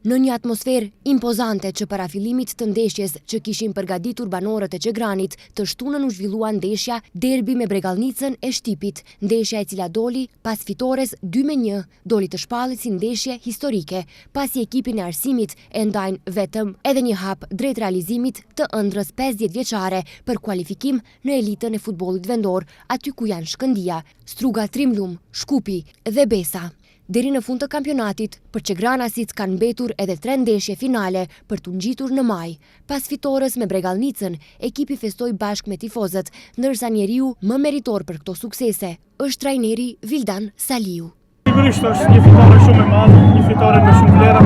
Në një atmosferë impozante që para fillimit të ndeshjes që kishin përgatitur banorët e Çegranit, të shtunën u zhvillua ndeshja derbi me Bregalnicën e Shtipit, ndeshja e cila doli pas fitores 2-1, doli të shpallet si ndeshje historike, pasi ekipin e Arsimit e ndajnë vetëm edhe një hap drejt realizimit të ëndrrës 50 vjeçare për kualifikim në elitën e futbollit vendor, aty ku janë Shkëndia, Struga Trimlum, Shkupi dhe Besa. Deri në fund të kampionatit, për Çegranasit kanë mbetur edhe 3 ndeshje finale për t'u ngjitur në maj. Pas fitores me Bregalnicën, ekipi festoi bashkë me tifozët, ndërsa njeriu më meritor për këto suksese është trajneri Vildan Saliu. Sigurisht është një fitore shumë e madhe, një fitore me shumë vlera,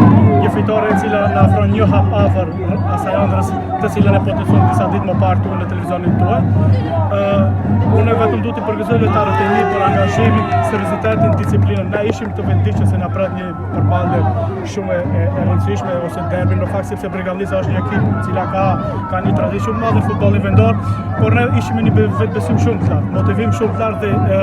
një fitore e cila na afron një hap afër asaj ëndrrës të cilën e potencon disa ditë më parë në televizionin tuaj. Unë vetëm duhet të përgëzoj lojtarët e mi për angazhimin, seriozitetin, disiplinën. Ne ishim të vendishëm se na pret një përballje shumë e rëndësishme ose derbi, në fakt sepse Bregalnica është një ekip e cila ka një traditë shumë madhe në futbollin vendor, por ne ishim me një vetbesim shumë të lartë, motivim shumë të lartë dhe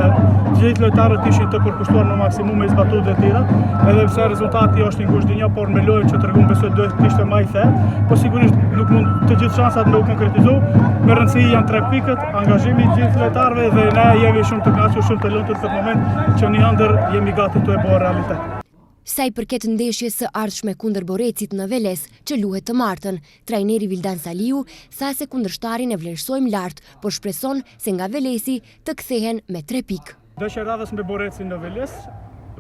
gjithë lojtarët ishin të përkushtuar në maksimum me zbatuar të tjera, edhe pse rezultati është një gushdinja, por me lojën që tregon besoj do të ishte më i thellë, po sigurisht nuk mund të gjithë shansat me u konkretizu. Me rëndësi janë 3 pikët, angazhimi i gjithë lojtarëve dhe ne jemi shumë të kënaqur, shumë të lumtur këtë moment që një ëndër jemi gati të e bëjë realitet. Sa i përket ndeshjes së ardhshme kundër Borecit në Veles, që luhet të martën, trajneri Vildan Saliu tha se kundërshtarin e vlerësojmë lart, por shpreson se nga Velesi të kthehen me 3 pikë. Ndeshja e radhës me Borecin në Veles,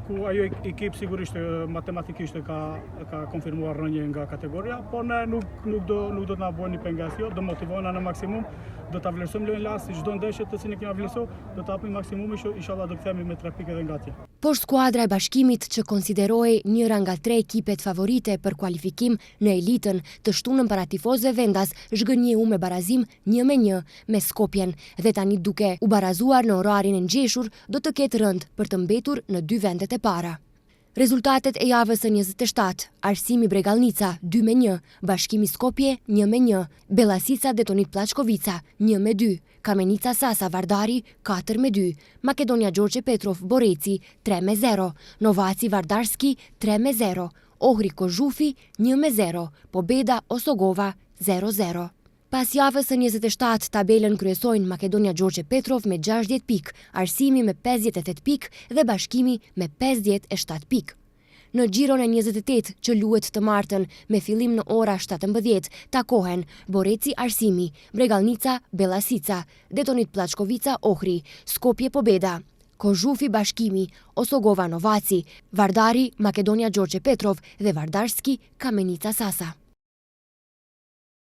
ku ajo ekip sigurisht matematikisht ka konfirmuar rënje nga kategoria, por ne nuk do të na bëjë një pengesë, do motivojna në maksimum, do ta vlerësojmë lojën lart si çdo ndeshje të cilën kemi vlerësuar, do të hapim maksimumin, inshallah do kthehemi me 3 pikë edhe nga atje. Por skuadra e Bashkimit, që konsiderohej njëra nga 3 ekipet favorite për kualifikim në elitën, të shtunën para tifozëve vendas, zhgënjeu me barazim 1-1 me Skopjen dhe tani duke u barazuar në orarin e ngjeshur, do të ketë rënd për të mbetur në 2 vendet e para. Rezultatet e javës së 27, Arsimi Bregalnica 2-1, Bashkimi Skopje 1-1, Bellasica Detonit Pllachkovica 1-2, Kamenica Sasa Vardari 4-2, Makedonia Gjorgje Petrov Boreci 3-0, Novaci Vardarski 3-0, Ohri Kozhufi 1-0, Pobeda Osogova 0-0. Pas javës së 27, tabelën kryesojnë Makedonia Gjorgje Petrov me 60 pikë, Arsimi me 58 pikë dhe Bashkimi me 57 pikë. Në gjiron e 28 që luhet të martën me fillim në ora 17, takohen Boreci Arsimi, Bregalnica Bellasica, Detonit Pllachkovica Ohri, Skopje Pobeda, Kozhufi Bashkimi, Osogova Novaci, Vardari Makedonia Gjorgje Petrov dhe Vardarski Kamenica Sasa.